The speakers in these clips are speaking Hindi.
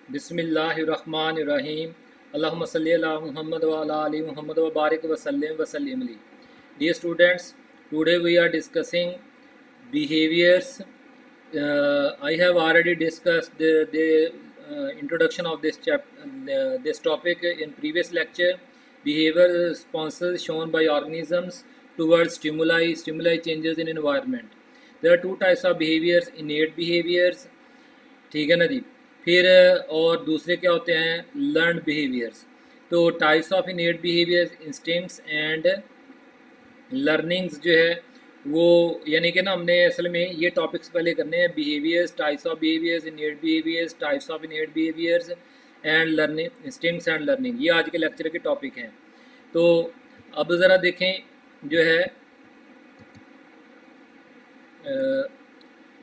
बिस्मिल्लाहिर्रहमानिर्रहीम। अल्लाहुम्मा सल्ली अला मुहम्मद व अला आलि मुहम्मद व बारिक वसल्लिम अलैहि। Dear students, today we are discussing behaviors. I have already discussed the introduction of this topic in previous lecture. Behavior responses shown by organisms towards stimuli changes in environment. There are two types of behaviors: innate behaviors, ठीक है ना जी। फिर और दूसरे क्या होते हैं, लर्न बिहेवियर्स। तो types of इनेट behaviours, instincts and learnings जो है वो, यानी कि ना हमने असल में ये टॉपिक्स पहले करने हैं: behaviours, types of behaviours, इनेट behaviours, types of इनेट behaviours and learning, instincts and learning. ये आज के लेक्चर के टॉपिक हैं। तो अब ज़रा देखें जो है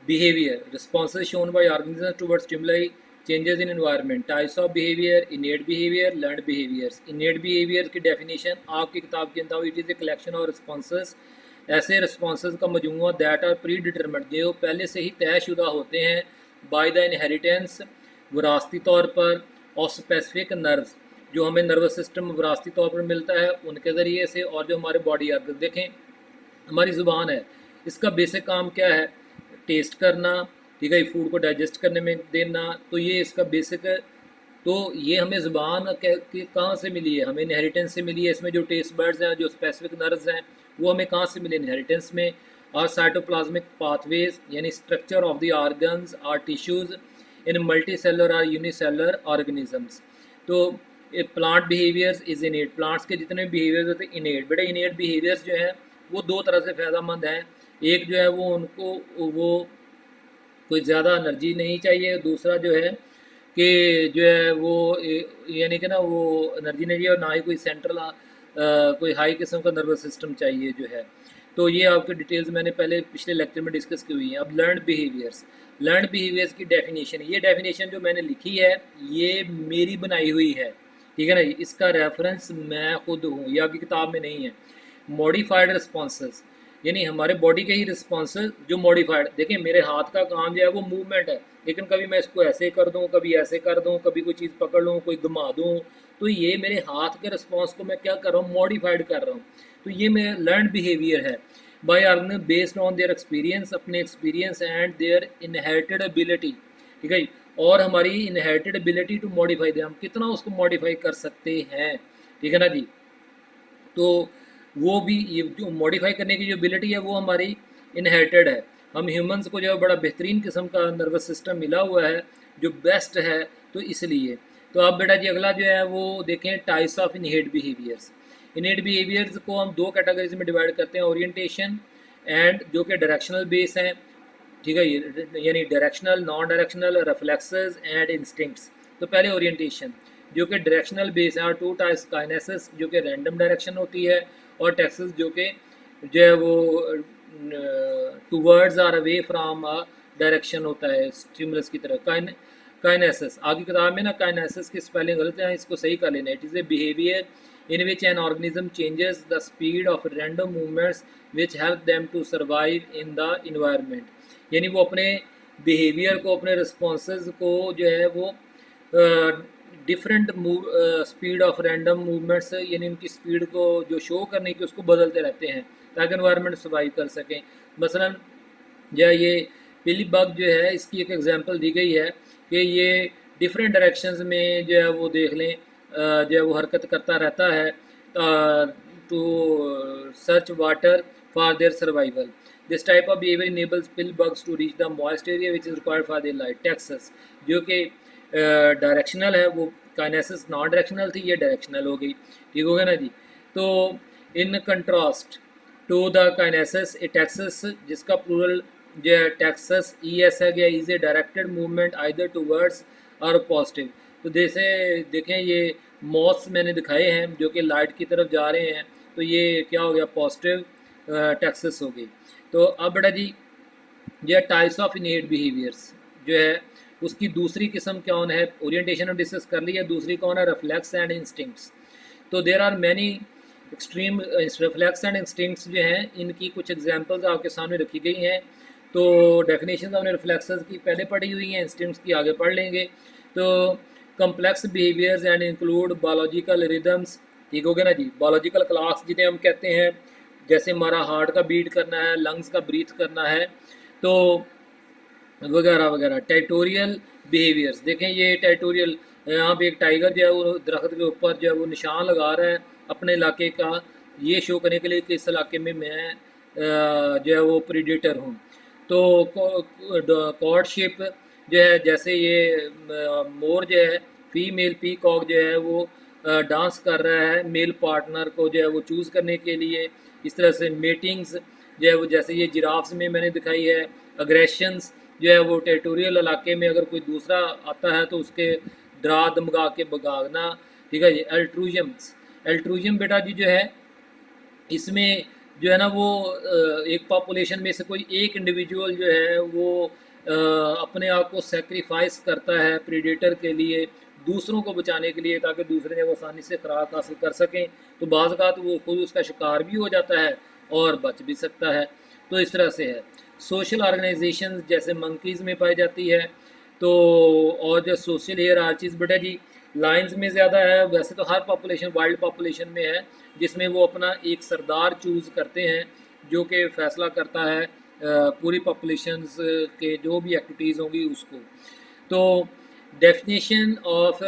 behavior responses shown by organisms towards stimuli changes in environment, types of behavior, innate behavior, learned behaviors। innate behavior की definition आपकी किताब के अंदर, it is a collection of responses, ऐसे responses का मजमूआ that are predetermined, जो पहले से ही तयशुदा होते हैं, by the inheritance, विरासती तौर पर, और specific nerves, जो हमें नर्वस सिस्टम विरासती तौर पर मिलता है उनके ज़रिए से, और जो हमारे बॉडी ऑर्गन, देखें हमारी ज़ुबान है, इसका बेसिक काम क्या है? टेस्ट करना, ठीक है, फूड को डाइजेस्ट करने में देना। तो ये इसका बेसिक है। तो ये हमें ज़ुबान कहाँ से मिली है? हमें इनहेरिटेंस से मिली है। इसमें जो टेस्ट बर्ड्स हैं, जो स्पेसिफिक नर्व्स हैं, वो हमें कहाँ से मिले? इनहेरिटेंस में। और साइटोप्लाज्मिक पाथवेज, यानी स्ट्रक्चर ऑफ द ऑर्गन्स और टिश्यूज़ इन मल्टी सेलर और यूनिसेलर ऑर्गेनिजम्स। तो प्लांट बिहेवियर्स इज़ इनेट, प्लांट्स के जितने बिहेवियर्स होते हैं इनेट। बेटा इनेट बिहेवियर्स जो हैं वो दो तरह से फ़ायदेमंद हैं। एक जो है वो उनको वो कोई ज़्यादा एनर्जी नहीं चाहिए, दूसरा जो है कि जो है वो यानी कि ना वो एनर्जी नहीं चाहिए, और ना ही कोई सेंट्रल कोई हाई किस्म का नर्वस सिस्टम चाहिए जो है। तो ये आपके डिटेल्स मैंने पहले पिछले लेक्चर में डिस्कस की हुई हैं। अब लर्नड बिहेवियर्स, लर्नड बिहेवियर्स की डेफिनेशन, ये डेफिनेशन जो मैंने लिखी है ये मेरी बनाई हुई है, ठीक है ना। इसका रेफरेंस मैं खुद हूँ, ये आपकी किताब में नहीं है। मॉडिफाइड रिस्पॉन्सेस, यानी हमारे बॉडी के ही रिस्पॉन्सेज जो मॉडिफाइड, देखिए मेरे हाथ का काम जो है वो मूवमेंट है, लेकिन कभी मैं इसको ऐसे कर दूँ, कभी ऐसे कर दूँ, कभी कोई चीज़ पकड़ लूँ, कोई घुमा दूँ, तो ये मेरे हाथ के रिस्पॉन्स को मैं क्या कर रहा हूँ? मॉडिफाइड कर रहा हूँ। तो ये मेरा लर्न बिहेवियर है by organ based on their experience, अपने experience and their inherited ability, ठीक है। और हमारी inherited ability to modify they, हम कितना उसको मॉडिफाई कर सकते हैं, ठीक है ना जी। तो वो भी, ये जो मॉडिफाई करने की जो एबिलिटी है वो हमारी इनहेरिटेड है। हम ह्यूमंस को जो है बड़ा बेहतरीन किस्म का नर्वस सिस्टम मिला हुआ है जो बेस्ट है, तो इसलिए। तो अब बेटा जी अगला जो है वो देखें, टाइप्स ऑफ इनहेट बिहेवियर्स। इनहेट बिहेवियर्स को हम दो कैटेगरीज में डिवाइड करते हैं: ओरिएंटेशन एंड, जो कि डायरेक्शनल बेस हैं, ठीक है, यानी directional, non directional, reflexes and instincts. तो पहले ओरिएंटेशन जो कि डायरेक्शनल बेस है, और टू टाइप्स, काइनेसिस जो कि रैंडम डायरेक्शन होती है, और टैक्सेस जो कि जो है वो towards our away from direction होता है, स्टिमुलस की तरह। काइनेसिस, आगे किताब में ना काइनेसिस की स्पेलिंग गलत है, इसको सही कर लेना। It is a behaviour in which an organism changes the speed of random movements which help them to survive in the environment, यानी वो अपने बिहेवियर को, अपने रिस्पॉन्सेज को जो है वो different speed of random movements, यानी उनकी स्पीड को जो शो करने की उसको बदलते रहते हैं ताकि एनवायरनमेंट सर्वाइव कर सकें। मसलन या ये पिली बग जो है, इसकी एक एग्जांपल दी गई है कि ये डिफरेंट डायरेक्शंस में जो है वो देख लें जो है वो हरकत करता रहता है to search water for their survival. This type of behaviour enables pill bugs to reach the moist area which is required for their life. Taxis जो कि डायरेक्शनल है, वो काइनेसिस नॉन डायरेक्शनल थी, ये डायरेक्शनल हो गई, ठीक हो गया ना जी। तो in contrast to the kinesis, a taxis जिसका प्लूरल जो है टेक्सस ई एस है गया, is a directed movement either towards और पॉजिटिव। तो जैसे देखें ये मॉथ्स मैंने दिखाए हैं जो कि लाइट की तरफ जा रहे हैं, तो ये क्या हो गया? पॉजिटिव टेक्सस हो गई। तो अब बेटा जी यह टाइप्स ऑफ इनेट बिहेवियर्स जो है उसकी दूसरी किस्म कौन है? ओरिएंटेशन हम डिस्कस कर लिया, दूसरी कौन है? Reflex and instincts. तो there are many extreme reflex and instincts जो हैं, इनकी कुछ एग्जांपल्स आपके सामने रखी गई हैं। तो डेफिनेशन हमने रिफ्लेक्सेस की पहले पढ़ी हुई हैं, इंस्टिंक्ट्स की आगे पढ़ लेंगे। तो complex behaviors and include biological rhythms, ठीक हो गया ना जी, बायोलॉजिकल क्लॉक्स जिन्हें हम कहते हैं, जैसे हमारा हार्ट का बीट करना है, लंग्स का ब्रीथ करना है, तो वगैरह वगैरह। टेरिटोरियल बिहेवियर्स देखें, ये टेरिटोरियल, यहाँ पे एक टाइगर जो है वो दरख्त के ऊपर जो है वो निशान लगा रहा है अपने इलाके का, ये शो करने के लिए कि इस इलाके में मैं जो है वो प्रीडेटर हूँ। तो कॉर्डशिप जो है, जैसे ये मोर जो है, फीमेल पीकॉक जो है वो डांस कर रहा है मेल पार्टनर को जो है वो चूज़ करने के लिए। इस तरह से मीटिंग्स जो है वो, जैसे ये जिराफ्स में मैंने दिखाई है। अग्रेशंस जो है वो टेरिटोरियल इलाके में अगर कोई दूसरा आता है तो उसके डरा धमका के भगाना, ठीक है जी। एल्ट्रूजम्स, एल्ट्रूजम बेटा जी जो है, इसमें जो है ना वो एक पॉपुलेशन में से कोई एक इंडिविजुअल जो है वो अपने आप को सेक्रीफाइस करता है प्रीडेटर के लिए, दूसरों को बचाने के लिए, ताकि दूसरे वो आसानी से खुराक हासिल कर सकें। तो बाज़ औक़ात वो खुद उसका शिकार भी हो जाता है और बच भी सकता है। तो इस तरह से है। सोशल ऑर्गेनाइजेशन जैसे मंकीज़ में पाई जाती है। तो और जो सोशल हायरार्चीज़ बेटा जी, लाइंस में ज़्यादा है, वैसे तो हर पॉपुलेशन वाइल्ड पॉपुलेशन में है, जिसमें वो अपना एक सरदार चूज़ करते हैं जो कि फ़ैसला करता है पूरी पॉपुलेशंस के जो भी एक्टिविटीज़ होंगी उसको। तो डेफिनेशन ऑफ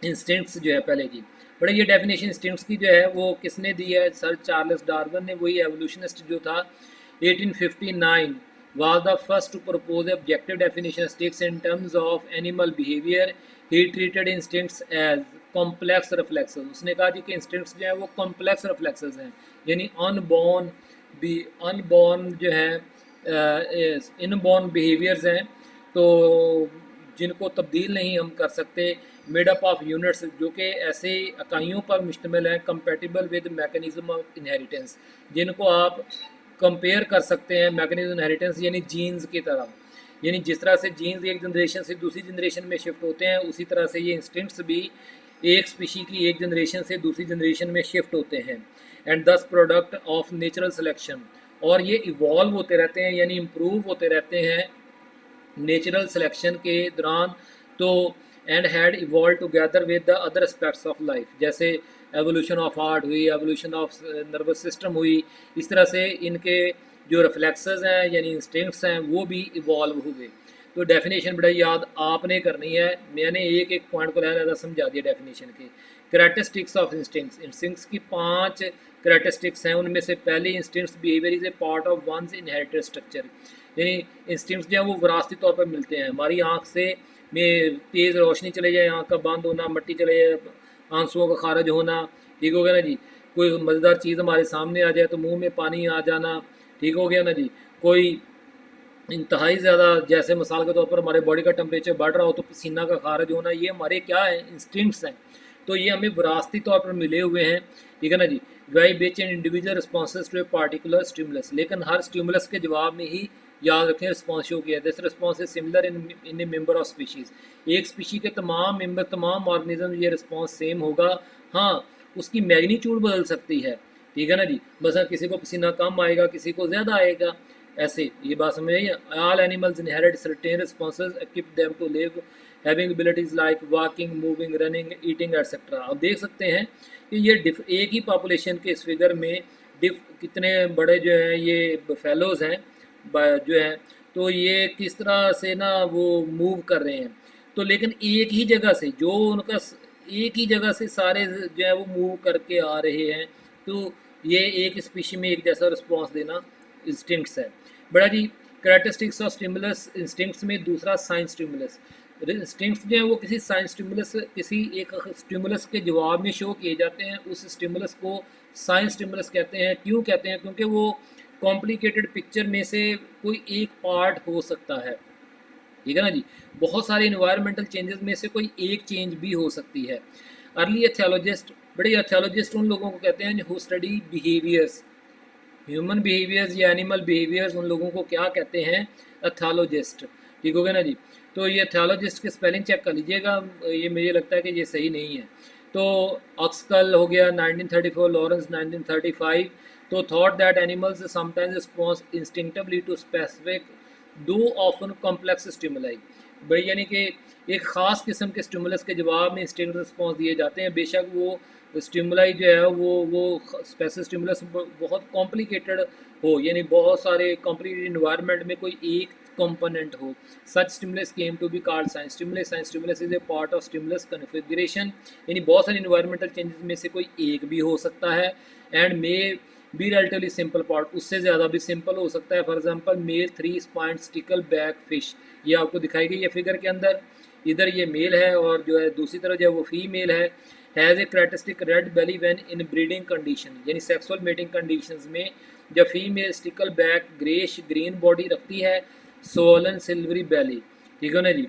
इंस्टिंक्ट्स जो है पहले की, बड़े ये डेफिनेशन इंस्टिंक्ट्स की जो है वो किसने दी है? सर चार्ल्स डार्विन ने, वही एवोल्यूशनिस्ट जो था 1859 was the first to propose objective definition of instincts in terms of animal behavior. He treated instincts as complex reflexes. उसने कहा जी कि इंस्टिंक्ट्स जो है वो complex reflexes हैं, यानी अनबॉर्न जो है इनबॉर्न बिहेवियर्स हैं, तो जिनको तब्दील नहीं हम कर सकते। मेड अप ऑफ यूनिट्स, जो कि ऐसे इकाइयों पर मुश्तमिल हैं, compatible with mechanism of inheritance, जिनको आप कंपेयर कर सकते हैं मैकेनिज्म इनहेरिटेंस यानी जीन्स की तरह। यानी जिस तरह से जीन्स एक जनरेशन से दूसरी जनरेशन में शिफ्ट होते हैं, उसी तरह से ये इंस्टिंक्ट्स भी एक स्पीशी की एक जनरेशन से दूसरी जनरेशन में शिफ्ट होते हैं। एंड दस प्रोडक्ट ऑफ नेचुरल सिलेक्शन, और ये इवॉल्व होते रहते हैं यानी इम्प्रूव होते रहते हैं नेचुरल सिलेक्शन के दौरान। तो and had evolve together with the other aspects of life, जैसे एवोल्यूशन ऑफ हार्ट हुई, एवोल्यूशन ऑफ नर्वस सिस्टम हुई, इस तरह से इनके जो रिफ्लेक्सेस हैं यानी इंस्टिंक्ट्स हैं वो भी इवॉल्व हुए। तो डेफिनेशन बड़ा याद आपने करनी है, मैंने एक एक पॉइंट को लहदा समझा दिया डेफिनेशन के। करैक्टरिस्टिक्स ऑफ इंस्टिंक्ट्स, इंस्टिंक्ट्स की 5 करैक्टरिस्टिक्स हैं, उनमें से पहली instincts behaviour is a part of one's inherited structure, यानी इंस्टिंक्ट्स जो है वो विरासती तौर पर मिलते हैं। हमारी आँख से में तेज़ रोशनी चले जाए, आँख का बंद होना, मिट्टी चले जाए, आंसुओं का खारिज होना, ठीक हो गया ना जी। कोई मज़ेदार चीज़ हमारे सामने आ जाए तो मुंह में पानी आ जाना, ठीक हो गया ना जी। कोई इंतहाई ज़्यादा, जैसे मिसाल के तौर पर हमारे बॉडी का टेम्परेचर बढ़ रहा हो तो पसीना का खारिज होना, ये हमारे क्या है? इंस्टिंक्ट्स हैं। तो ये हमें विरासती तौर पर मिले हुए हैं, ठीक है ना जी। वाई बेच and individual responses to a particular stimulus, लेकिन हर स्टिमुलस के जवाब में ही याद रखें रिस्पॉन्स शो किया। This response is similar in a member of species, एक स्पीशी के तमाम मेंबर, तमाम ऑर्गेनिज्म ये रिस्पॉन्स सेम होगा। हाँ, उसकी मैग्नीट्यूड बदल सकती है, ठीक है ना जी। बस किसी को पसीना कम आएगा, किसी को ज़्यादा आएगा, ऐसे ये बात समझ आई। All animals inherit certain responses equip them to live having abilities like walking, moving, running, eating etcetera. अब देख सकते हैं कि ये एक ही पॉपुलेशन के इस फिगर में कितने बड़े जो हैं ये फेलोज़ हैं जो हैं, तो ये किस तरह से ना वो मूव कर रहे हैं। तो लेकिन एक ही जगह से, जो उनका एक ही जगह से सारे जो है वो मूव करके आ रहे हैं, तो ये एक स्पीशी में एक जैसा रिस्पॉन्स देना इंस्टिंक्ट्स है। बड़ा जी, कैरेक्टरिस्टिक्स ऑफ स्टिमुलस इंस्टिंक्ट्स में दूसरा साइंस स्टिमुलस। इंस्टिंक्ट्स जो है वो किसी साइंस स्टिमुलस, किसी एक स्टिमुलस के जवाब में शो किए जाते हैं, उस स्टिमुलस को साइंस स्टिमुलस कहते हैं। क्यों कहते हैं? क्योंकि वो कॉम्प्लिकेटेड पिक्चर में से कोई एक पार्ट हो सकता है, ठीक है ना जी। बहुत सारे इन्वायरमेंटल चेंजेस में से कोई एक चेंज भी हो सकती है। अर्ली एथियोलॉजिस्ट, बड़े एथियोलॉजिस्ट उन लोगों को कहते हैं जो स्टडी बिहेवियर्स, ह्यूमन बिहेवियर्स या एनिमल बिहेवियर्स, उन लोगों को क्या कहते हैं? एथियोलॉजिस्ट, ठीक हो गया ना जी। तो ये एथियोलॉजिस्ट की स्पेलिंग चेक कर लीजिएगा, ये मुझे लगता है कि ये सही नहीं है। तो ऑक्सकल हो गया 1934, लॉरेंस 1935। तो thought that animals sometimes response instinctively to specific though often complex stimuli, बड़ी यानी कि एक ख़ास किस्म के स्टिमुलस के जवाब में इंस्टिंक्ट रिस्पॉन्स दिए जाते हैं। बेशक वो स्टिमुलाई जो है वो स्पेसिफिक स्टिमुलस बहुत कॉम्प्लिकेटेड हो, यानी बहुत सारे कॉम्प्लिकेटेड इन्वायरमेंट में कोई एक कंपोनेंट हो। Such stimulus came to be called science stimulus. Science stimulus is a part of stimulus configuration, यानी बहुत सारे इन्वायरमेंटल चेंजेस में से कोई एक भी हो सकता है। And may be relatively simple part, उससे ज़्यादा भी सिंपल हो सकता है। For example male 3 spined stickleback fish, ये आपको दिखाई गई है फिगर के अंदर। इधर ये मेल है और जो है दूसरी तरफ जो है वो फीमेल है। Has a characteristic red Bailey when in breeding condition, यानी सेक्सुअल मेटिंग कंडीशंस में जब female sticker back greyish green body रखती है, सोलन सिल्वरी बेली, ठीक है ना जी।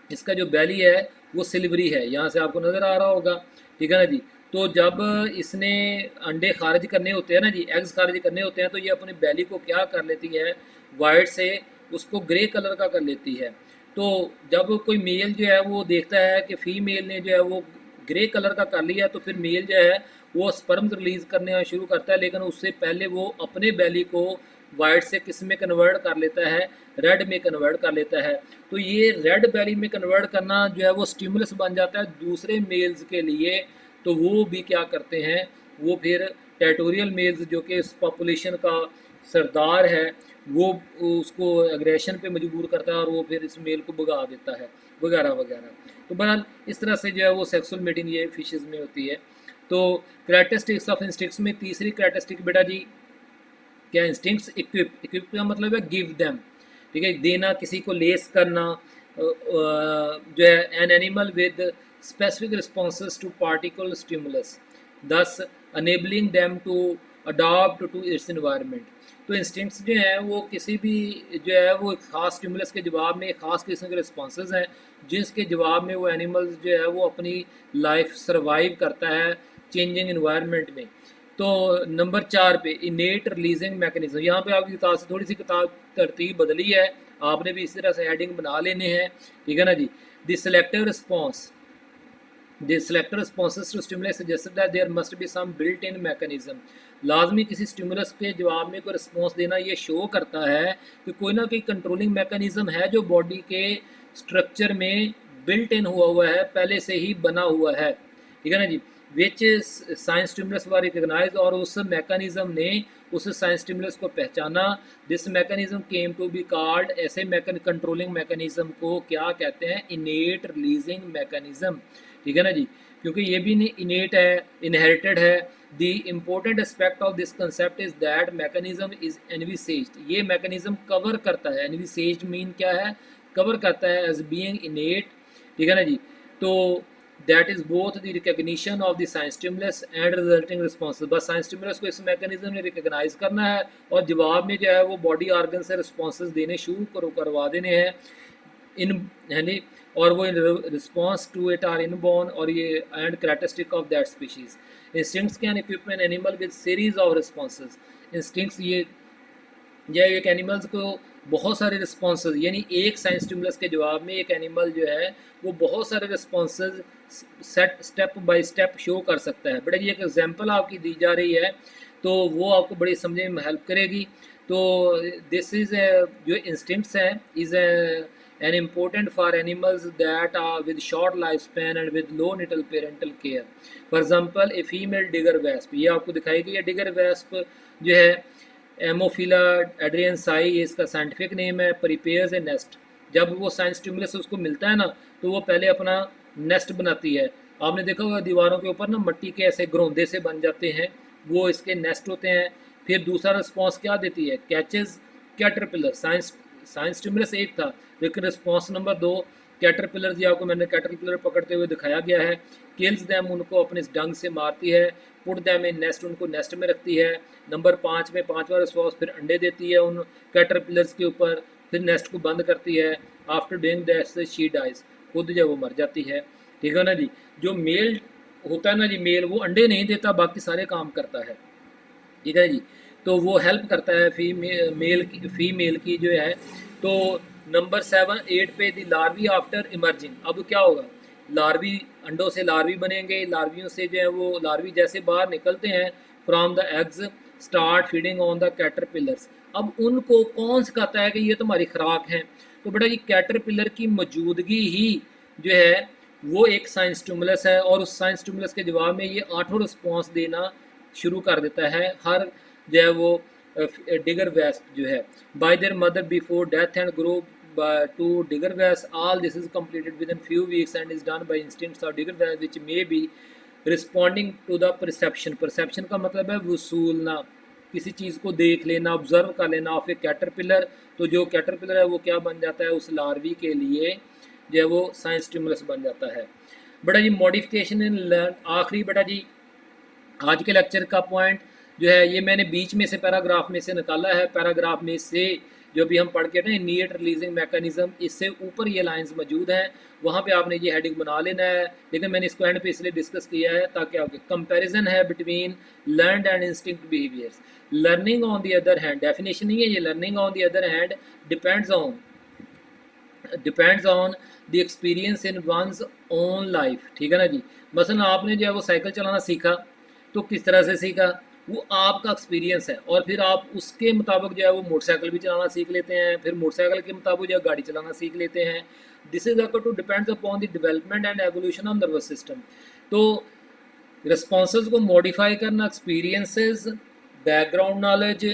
इसका जो बेली है वो सिल्वरी है, यहाँ से आपको नज़र आ रहा होगा, ठीक है ना जी। तो जब इसने अंडे खारिज करने होते हैं ना जी, एग्स खारिज करने होते हैं, तो ये अपने बेली को क्या कर लेती है, वाइट से उसको ग्रे कलर का कर लेती है। तो जब कोई मेल जो है वो देखता है कि फीमेल ने जो है वो ग्रे कलर का कर लिया, तो फिर मेल जो है वो स्पर्म्स रिलीज करने शुरू करता है, लेकिन उससे पहले वो अपने बेली को वाइट से किस में कन्वर्ट कर लेता है, रेड में कन्वर्ट कर लेता है। तो ये रेड बेली में कन्वर्ट करना जो है वो स्टिमुलस बन जाता है दूसरे मेल्स के लिए। तो वो भी क्या करते हैं, वो फिर टेरिटोरियल मेल्स जो कि इस पॉपुलेशन का सरदार है, वो उसको एग्रेशन पे मजबूर करता है और वो फिर इस मेल को भगा देता है, वगैरह वगैरह। तो बहरहाल इस तरह से जो है वो सेक्सुअल मेटिंग ये फिशेज़ में होती है। तो करैक्टरिस्टिक्स ऑफ इंस्टिंक्ट्स में तीसरी करैक्टरिस्टिक बेटा जी क्या, इंस्टिंक्ट्स इक्विप का मतलब है गिव देम, ठीक है, देना, किसी को लेस करना, जो है an animal with specific responses to particular stimulus, thus enabling them to adopt to its environment. तो इंस्टिंक्ट्स जो हैं वो किसी भी जो है वो एक ख़ास स्टिमुलस के जवाब में एक ख़ास किस्म के रिस्पॉन्सेज हैं, जिसके जवाब में वो एनिमल्स जो है वो अपनी लाइफ सर्वाइव करता है चेंजिंग इन्वायरमेंट में। तो नंबर 4 पे इनेट रिलीजिंग मैकेनिज्म, यहाँ पे आपकी किताब से थोड़ी सी किताब तरतीब बदली है, आपने भी इस तरह से हेडिंग बना लेने हैं, ठीक है ना जी। The selective response, the selector responses to stimulus suggested that there must be some built-in mechanism। लाजमी किसी स्टिमुलस के जवाब में कोई रिस्पॉन्स देना ये शो करता है कि कोई ना कोई कंट्रोलिंग मैकेनिज्म है जो बॉडी के स्ट्रक्चर में बिल्ट इन हुआ है, पहले से ही बना हुआ है, ठीक है ना जी। Which science stimulus were recognise, और उस मैकेनिज्म ने उस साइंस स्टिमुलस को पहचाना। This mechanism came to be called, ऐसे कंट्रोलिंग मैकेनिज्म को क्या कहते हैं, इनेट रिलीजिंग मैकेनिज्म, ठीक है ना जी। क्योंकि ये भी इनेट है, इनहेरिटेड है। The important aspect of this concept is that mechanism is envisaged, ये मैकेनिज्म कवर करता है, एनविसेज्ड मीन क्या है, कवर करता है एज बीइंग इनेट, ठीक है ना जी। तो that is both the recognition of the science stimulus and resulting response, बस साइंस स्टिमुलस को इस मैकेनिज्म ने रिकग्नाइज करना है और जवाब में जो है वो बॉडी ऑर्गन से रिस्पॉन्सेज देने शुरू करवा देने हैं इन, यानी और वो response to it are inborn, और ये and characteristic of that species. Instincts can equip an animal with series of responses. Instincts ये एक एनिमल्स को बहुत सारे रिस्पॉन्सेज, यानी एक साइंस स्टिमुलस के जवाब में एक एनिमल जो है वो बहुत सारे responses set step by step show कर सकता है। बड़ा ये एक एग्जांपल आपकी दी जा रही है तो वो आपको बड़ी समझने में हेल्प करेगी। तो दिस इज़ जो इंस्टिंक्ट्स हैं is an important for animals that are with short life span and with low little parental care. For example a female digger wasp, ये आपको दिखाई गई है। डिगर वेस्प जो है एमोफिला एड्रियनसाई, ये इसका साइंटिफिक नेम है, प्रिपेयर्स ए नेस्ट। जब वो साइंस स्टिमुलस उसको मिलता है ना तो वो पहले अपना नेस्ट बनाती है। आपने देखा होगा दीवारों के ऊपर ना मिट्टी के ऐसे घरोंदे से बन जाते हैं, वो इसके नेस्ट होते हैं। फिर दूसरा रिस्पॉन्स क्या देती है, कैचेज कैटरपिलर। साइंस स्टिमुलस एक था, लेकिन रिस्पॉन्स नंबर 2 कैटरपिलर, जी आपको मैंने कैटरपिलर पकड़ते हुए दिखाया गया है। किल्स दैम, उनको अपने डंग से मारती है। पुट दैम इन नेस्ट, उनको नेस्ट में रखती है। नंबर 5 में पांचवा रिस्पॉन्स फिर अंडे देती है उन कैटरपिलर्स के ऊपर, फिर नेस्ट को बंद करती है। After doing that she dies, खुद जब वो मर जाती है, ठीक है ना जी। जो मेल होता है ना जी, मेल वो अंडे नहीं देता, बाकी सारे काम करता है, ठीक है जी। तो वो हेल्प करता है फीमेल की जो है। तो नंबर 7 8 पे दी लार्वी आफ्टर इमर्जिंग, अब क्या होगा, लार्वी अंडों से लार्वी बनेंगे, लार्वियों से जो है वो लार्वी जैसे बाहर निकलते हैं from the eggs start feeding on the caterpillars. अब उनको कौन सिखाता है कि ये तुम्हारी खुराक है, तो बेटा ये कैटरपिलर की मौजूदगी ही जो है वो एक साइंस स्टिमुलस है, और उस साइंस स्टिमुलस के जवाब में ये 8 रिस्पॉन्स देना शुरू कर देता है हर जो है वो डिगर वेस्ट जो है bye there mother before death and grow to digger wasp. All this is completed within few weeks and is done by instincts of digger wasp which may be responding to the perception. Perception का मतलब है वसूलना, किसी चीज़ को देख लेना, ऑब्जर्व कर लेना ऑफ ए कैटरपिलर। तो जो कैटरपिलर है वो क्या बन जाता है, उस लार्वी के लिए जो है वो साइंस स्टिमुलस बन जाता है। बेटा जी मॉडिफिकेशन इन लर्न, आखिरी बेटा जी आज के लेक्चर का पॉइंट जो है ये मैंने बीच में से पैराग्राफ में से निकाला है। पैराग्राफ में से जो भी हम पढ़ के ना इमीडिएट रिलीजिंग मैकेनिज्म, इससे ऊपर ये लाइंस मौजूद हैं, वहाँ पे आपने ये हेडिंग बना लेना है। लेकिन मैंने इसको एंड पे इसलिए डिस्कस किया है ताकि आपके कंपैरिजन है between learned and instinct behaviours. Learning on the other hand, definition नहीं है ये, learning on the other hand depends on the experience in one's own life. ठीक है ना जी। मसलन आपने जो है वो साइकिल चलाना सीखा, तो किस तरह से सीखा, वो आपका एक्सपीरियंस है, और फिर आप उसके मुताबिक जो है वो मोटरसाइकिल भी चलाना सीख लेते हैं, फिर मोटरसाइकिल के मुताबिक जो है गाड़ी चलाना सीख लेते हैं। This is occur to depends upon the development and evolution of nervous system. तो रिस्पॉन्सेज को मॉडिफाई करना, एक्सपीरियंसेस, बैकग्राउंड नॉलेज,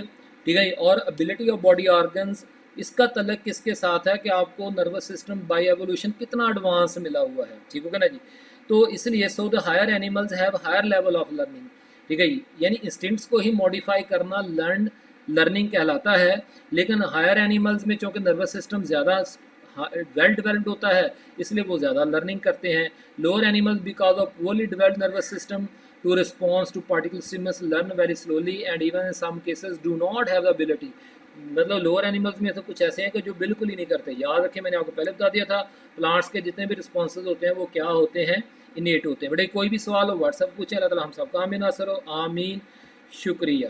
ठीक है, और एबिलिटी ऑफ बॉडी ऑर्गन्स, इसका तल्लक किसके साथ है कि आपको नर्वस सिस्टम बाय एवोल्यूशन कितना एडवांस मिला हुआ है। ठीक होगा ना जी। तो इसलिए so the higher animals have higher level of learning. ठीक है, यानी इंस्टिंक्ट्स को ही मॉडिफाई करना लर्निंग कहलाता है। लेकिन हायर एनिमल्स में चूँकि नर्वस सिस्टम ज़्यादा वेल डेवलप्ड होता है, इसलिए वो ज़्यादा लर्निंग करते हैं। Lower animals because of poorly developed nervous system to response to particular stimulus learn very slowly and even in some cases do not have the ability. मतलब लोअर एनिमल्स में तो कुछ ऐसे हैं कि जो बिल्कुल ही नहीं करते। याद रखें, मैंने आपको पहले बता दिया था, प्लांट्स के जितने भी रिस्पॉन्सेज होते हैं वो क्या होते हैं, इनेट होते हैं। बेटे कोई भी सवाल हो व्हाट्सएप पूछे। अल्लाह ताला हम सबका आमीन नासर हो, आमीन। शुक्रिया।